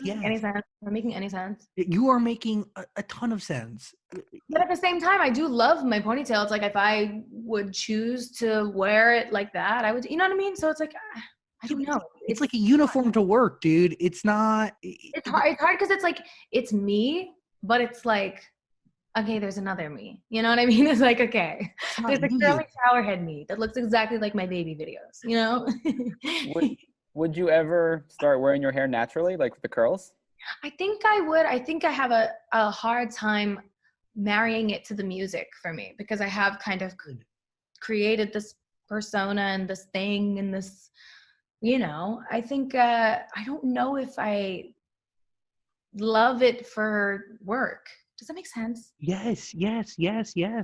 Any sense? Am I making any sense? You are making a ton of sense. But at the same time, I do love my ponytail. It's like if I would choose to wear it like that, I would, you know what I mean? So it's like, I don't know. It's like a uniform to work, dude. It's not. It's hard. It's hard because it's like, it's me, but it's like, okay, there's another me. You know what I mean? It's like, okay, there's a curly shower head me that looks exactly like my baby videos, you know? Would you ever start wearing your hair naturally, like with the curls? I think I would. I think I have a hard time marrying it to the music for me, because I have kind of created this persona and this thing and this, you know, I think, I don't know if I love it for work. Does that make sense? Yes.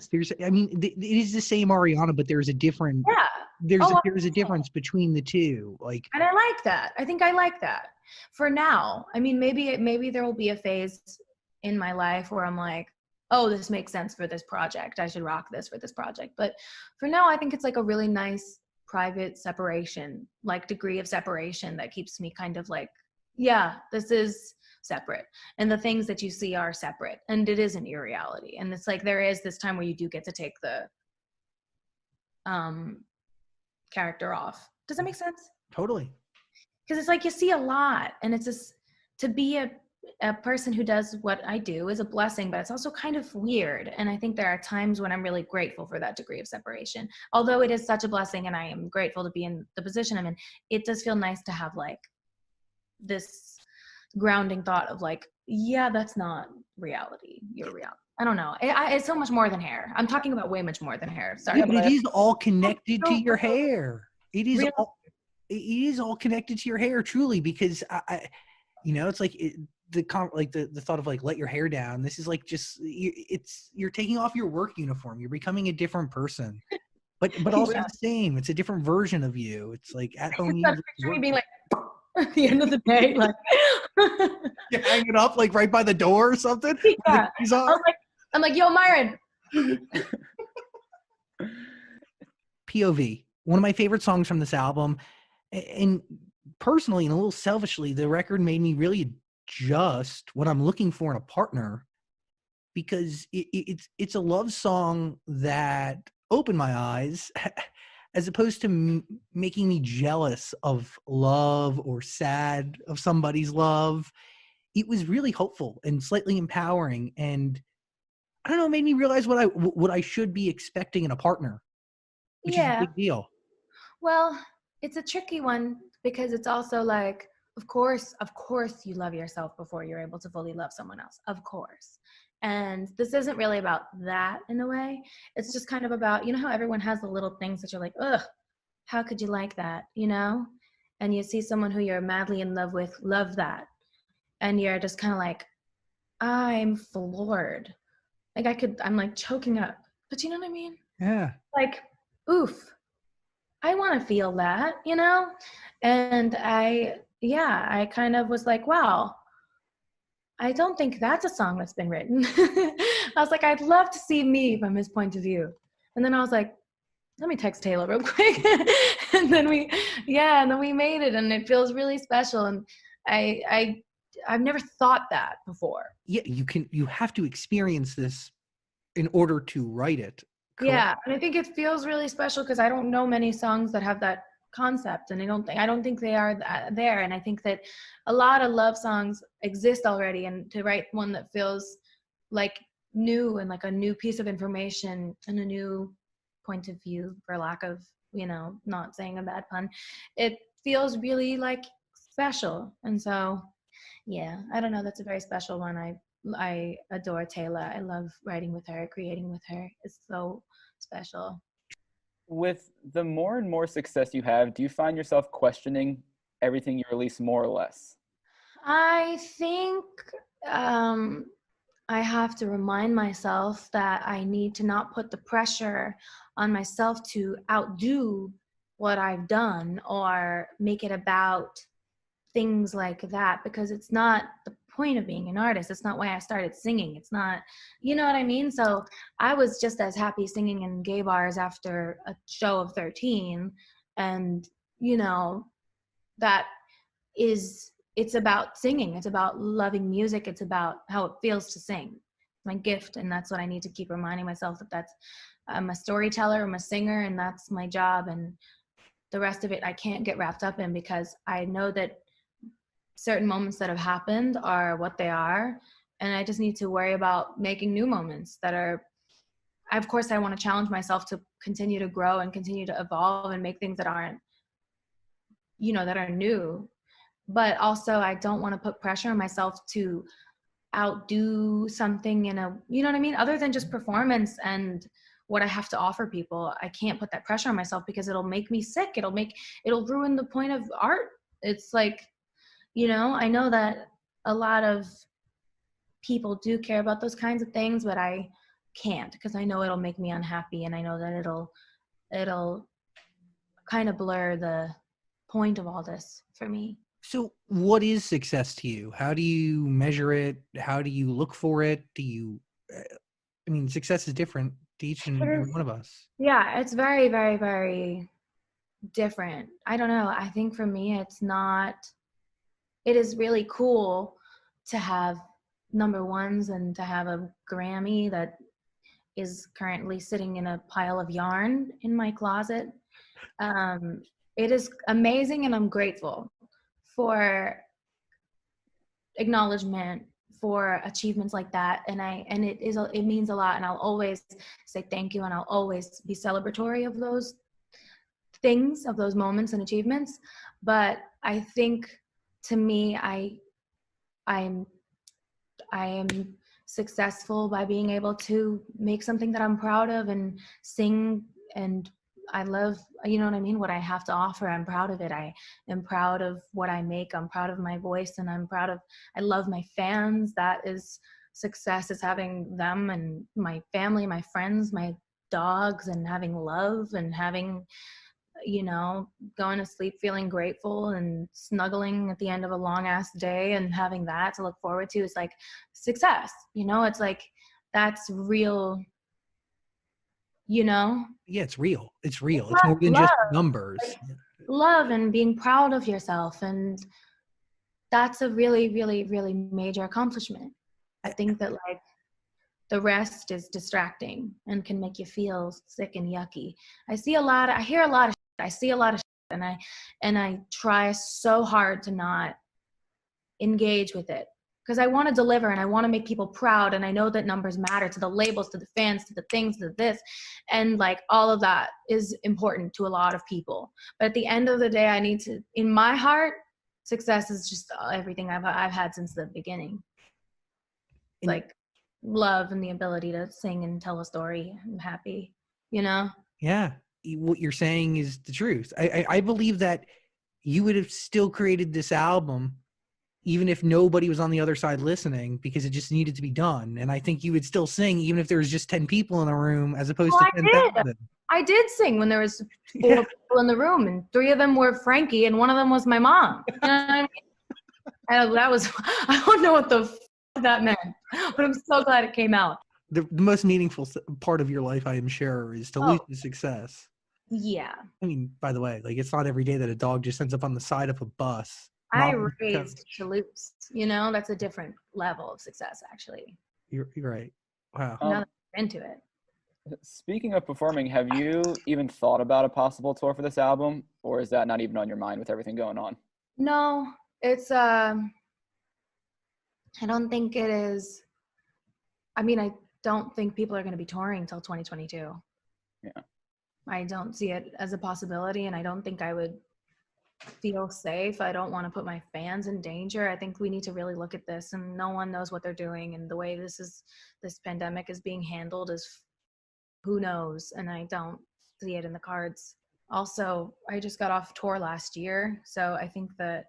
There's, I mean, it is the same Ariana, but there's a different. Yeah. There's a difference between the two. Like, and I like that. I think I like that for now. I mean, maybe there will be a phase in my life where I'm like, oh, this makes sense for this project. I should rock this for this project. But for now, I think it's like a really nice private separation, like degree of separation that keeps me kind of like, yeah, this is separate. And the things that you see are separate. And it isn't your reality. And it's like, there is this time where you do get to take the character off. Does that make sense? Totally. Because it's like you see a lot, and it's just, to be a person who does what I do is a blessing, but it's also kind of weird. And I think there are times when I'm really grateful for that degree of separation. Although it is such a blessing and I am grateful to be in the position I'm in, it does feel nice to have like this grounding thought of like, yeah, that's not reality. Your reality. I don't know. It's so much more than hair. I'm talking about way much more than hair. Sorry. Yeah, but it is all connected to your hair. It is all connected to your hair, truly, because I you know, it's like the thought of like, let your hair down. This is like, just, you're taking off your work uniform. You're becoming a different person, but also the same. It's a different version of you. It's like at home. You being like, at the end of the day, like you hang it up like right by the door or something. Yeah. I'm like, yo, Myron. POV, one of my favorite songs from this album, and personally and a little selfishly, the record made me really adjust what I'm looking for in a partner, because it's a love song that opened my eyes, as opposed to making me jealous of love or sad of somebody's love. It was really hopeful and slightly empowering, and I don't know, it made me realize what I should be expecting in a partner, which is a big deal. Well, it's a tricky one, because it's also like, of course you love yourself before you're able to fully love someone else, of course. And this isn't really about that in a way. It's just kind of about, you know how everyone has the little things that you're like, ugh, how could you like that, you know? And you see someone who you're madly in love with, love that. And you're just kind of like, I'm floored. Like I'm like choking up. But you know what I mean? Yeah. Like, oof, I want to feel that, you know? And I kind of was like, wow, I don't think that's a song that's been written. I was like, I'd love to see me from his point of view. And then I was like, let me text Taylor real quick. and then we made it, and it feels really special. And I've never thought that before. Yeah, you have to experience this in order to write it. Correct? Yeah, and I think it feels really special because I don't know many songs that have that concept, and I don't think they are there. And I think that a lot of love songs exist already, and to write one that feels like new and like a new piece of information and a new point of view, for lack of, you know, not saying a bad pun, it feels really like special. And so yeah, I don't know, that's a very special one. I adore Taylor. I love writing with her, creating with her. It's so special. With the more and more success you have, do you find yourself questioning everything you release more or less? I think I have to remind myself that I need to not put the pressure on myself to outdo what I've done or make it about things like that, because it's not the point of being an artist. It's not why I started singing. It's not, you know what I mean? So I was just as happy singing in gay bars after a show of 13. And, you know, that is it's about singing. It's about loving music. It's about how it feels to sing. It's my gift, and that's what I need to keep reminding myself that I'm a storyteller, I'm a singer, and that's my job. And the rest of it I can't get wrapped up in, because I know that certain moments that have happened are what they are, and I just need to worry about making new moments that are, of course I want to challenge myself to continue to grow and continue to evolve and make things that aren't, that are new. But also I don't want to put pressure on myself to outdo something in a, you know what I mean? Other than just performance and what I have to offer people. I can't put that pressure on myself because it'll make me sick. It'll ruin the point of art. It's like, I know that a lot of people do care about those kinds of things, but I can't, because I know it'll make me unhappy, and I know that it'll kind of blur the point of all this for me. So what is success to you? How do you measure it? How do you look for it? Success is different to each and every one of us. Yeah, it's very, very, very different. I don't know. I think for me, it is really cool to have number ones and to have a Grammy that is currently sitting in a pile of yarn in my closet. It is amazing, and I'm grateful for acknowledgement, for achievements like that, and it means a lot, and I'll always say thank you, and I'll always be celebratory of those things, of those moments and achievements. But I think, to me, I am successful by being able to make something that I'm proud of and sing, and I love, what I have to offer. I'm proud of it. I am proud of what I make. I'm proud of my voice, and I love my fans. That is success, is having them and my family, my friends, my dogs, and having love, and having, going to sleep feeling grateful and snuggling at the end of a long ass day and having that to look forward to is like success. It's like, that's real, Yeah, it's real. It's real. It's more than just numbers. Like, love and being proud of yourself. And that's a really, really, really major accomplishment. I think that like the rest is distracting and can make you feel sick and yucky. I hear a lot of shit. I see a lot of shit, and I try so hard to not engage with it, because I want to deliver and I want to make people proud, and I know that numbers matter to the labels, to the fans, to the things, to this, and like all of that is important to a lot of people. But at the end of the day, I need to, in my heart, success is just everything I've had since the beginning. It's like love and the ability to sing and tell a story. I'm happy, Yeah, what you're saying is the truth. I believe that you would have still created this album even if nobody was on the other side listening, because it just needed to be done. And I think you would still sing even if there was just 10 people in the room as opposed to 10,000. I did sing when there was 4 people in the room, and 3 of them were Frankie and 1 of them was my mom. You know what I mean? And that was, I don't know what the that meant, but I'm so glad it came out. The most meaningful part of your life, I am sure, is to lose to success. Yeah. I mean, by the way, like, it's not every day that a dog just ends up on the side of a bus. I raised salutes, that's a different level of success, actually. You're right. Wow. Now that I'm into it. Speaking of performing, have you even thought about a possible tour for this album, or is that not even on your mind with everything going on? No, it's I don't think it is. I mean, I don't think people are going to be touring until 2022. Yeah. I don't see it as a possibility, and I don't think I would feel safe. I don't want to put my fans in danger. I think we need to really look at this, and no one knows what they're doing, and the way this pandemic is being handled is who knows, and I don't see it in the cards. Also, I just got off tour last year, so I think that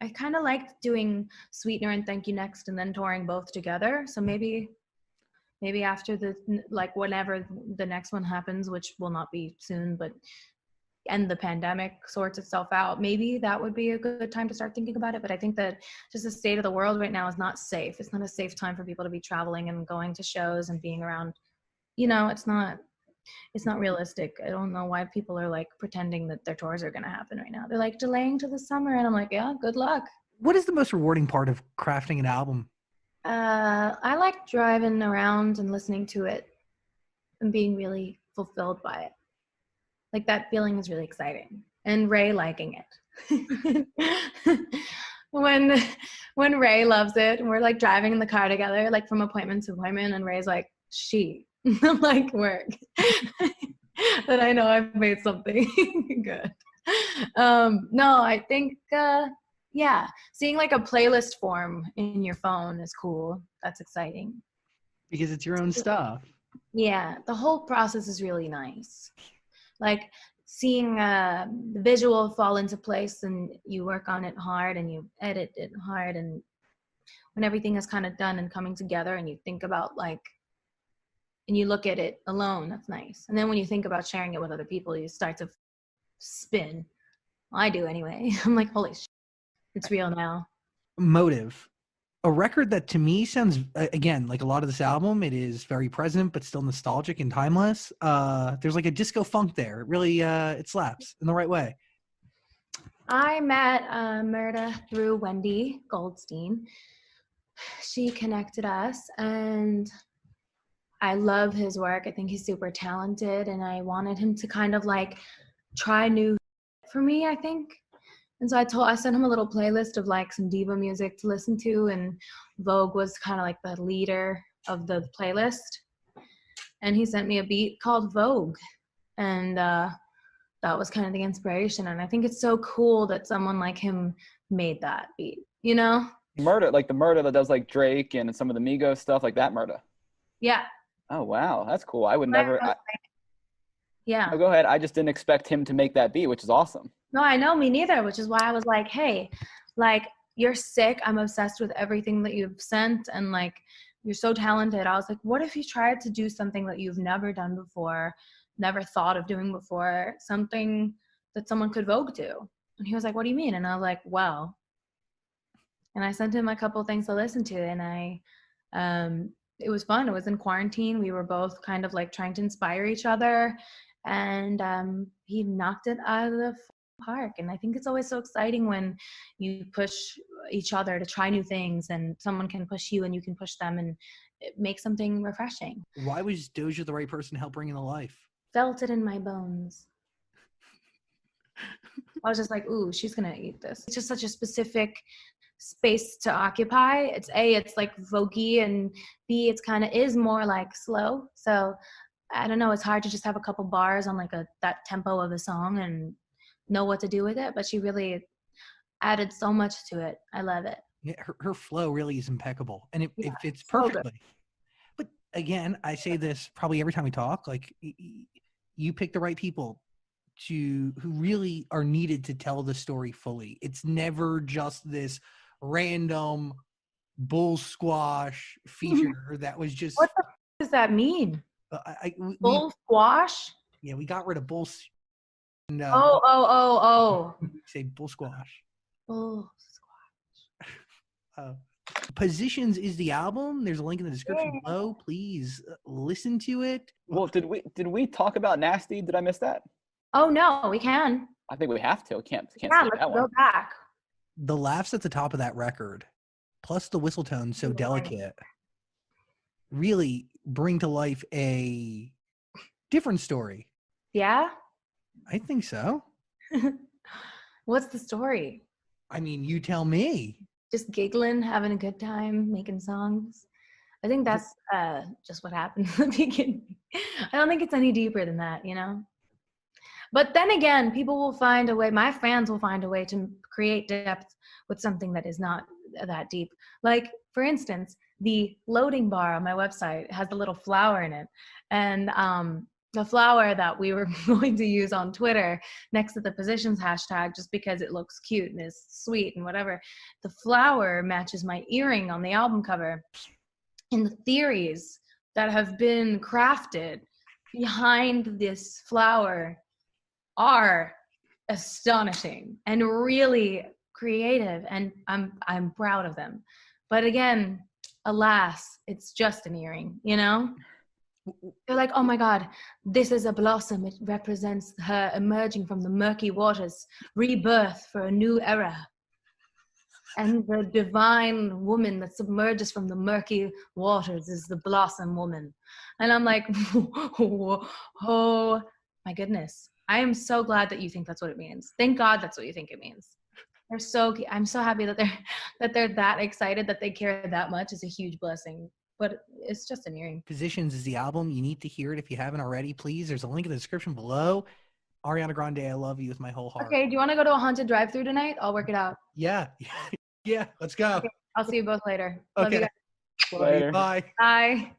I kind of liked doing Sweetener and Thank You Next and then touring both together. So maybe after whenever the next one happens, which will not be soon, but and the pandemic sorts itself out, maybe that would be a good time to start thinking about it. But I think that just the state of the world right now is not safe. It's not a safe time for people to be traveling and going to shows and being around. It's not realistic. I don't know why people are like pretending that their tours are going to happen right now. They're like delaying to the summer, and I'm like, yeah, good luck. What is the most rewarding part of crafting an album? I like driving around and listening to it and being really fulfilled by it. Like that feeling is really exciting. And Ray liking it. when Ray loves it and we're like driving in the car together, like from appointment to appointment, and Ray's like, she like work. Then I know I've made something good. No, I think yeah, seeing like a playlist form in your phone is cool. That's exciting. Because it's your own stuff. Yeah, the whole process is really nice. Like seeing the visual fall into place, and you work on it hard and you edit it hard, and when everything is kind of done and coming together and you think about like, and you look at it alone, that's nice. And then when you think about sharing it with other people, you start to spin. I do anyway. I'm like, holy shit, it's real now. Motive. A record that to me sounds, again, like a lot of this album, it is very present, but still nostalgic and timeless. There's like a disco funk there. It really, it slaps in the right way. I met Murda through Wendy Goldstein. She connected us, and I love his work. I think he's super talented, and I wanted him to kind of like try new for me, I think. And so I sent him a little playlist of like some diva music to listen to, and Vogue was kind of like the leader of the playlist. And he sent me a beat called Vogue, and that was kind of the inspiration. And I think it's so cool that someone like him made that beat, you know? Murda, like the Murda that does like Drake and some of the Migos stuff, like that Murda. Yeah. Oh wow, that's cool. I would never. Yeah. Oh, go ahead. I just didn't expect him to make that beat, which is awesome. No, I know, me neither, which is why I was like, hey, like, you're sick. I'm obsessed with everything that you've sent, and like, you're so talented. I was like, what if you tried to do something that you've never done before, never thought of doing before, something that someone could Vogue to? And he was like, what do you mean? And I was like, well, and I sent him a couple things to listen to, and it was fun. It was in quarantine. We were both kind of like trying to inspire each other, and he knocked it out of the park. And I think it's always so exciting when you push each other to try new things, and someone can push you and you can push them, and it makes something refreshing. Why was Doja the right person to help bring in the life? Felt it in my bones. I was just like, ooh, she's gonna eat this. It's just such a specific space to occupy. It's like voguey, and B, it's kind of is more like slow. So I don't know, it's hard to just have a couple bars on like that tempo of a song and know what to do with it, but she really added so much to it. I love it. Yeah, her flow really is impeccable, and it fits so perfectly. good. But again, I say this probably every time we talk, like, you pick the right people who really are needed to tell the story fully. It's never just this random bull squash feature that was just. What the does that mean? Bull squash? Yeah, we got rid of bull. And, say bull squash. Bull squash. Positions is the album. There's a link in the description below. Please listen to it. Well, did we talk about Nasty? Did I miss that? Oh no, we can. I think we have to. Can't yeah, skip let's that go one. back. The laughs at the top of that record, plus the whistle tone so delicate, really bring to life a different story. Yeah? I think so. What's the story? I mean, you tell me. Just giggling, having a good time, making songs. I think that's just what happened in the beginning. I don't think it's any deeper than that, you know? But then again, people will find a way, my fans will find a way to create depth with something that is not that deep. Like, for instance, the loading bar on my website has a little flower in it. And the flower that we were going to use on Twitter next to the positions hashtag, just because it looks cute and is sweet and whatever, the flower matches my earring on the album cover. And the theories that have been crafted behind this flower are astonishing and really creative, and I'm proud of them. But again, alas, it's just an earring, you know? They're like, oh my God, this is a blossom. It represents her emerging from the murky waters, rebirth for a new era. And the divine woman that submerges from the murky waters is the blossom woman. And I'm like, oh my goodness. I am so glad that you think that's what it means. Thank God that's what you think it means. I'm so happy that they're that excited that they care that much. Is a huge blessing. But it's just endearing. Positions is the album. You need to hear it if you haven't already, please. There's a link in the description below. Ariana Grande, I love you with my whole heart. Okay, do you want to go to a haunted drive-thru tonight? I'll work it out. Yeah. Yeah, let's go. Okay, I'll see you both later. Okay. Love you guys. Later. Bye. Bye.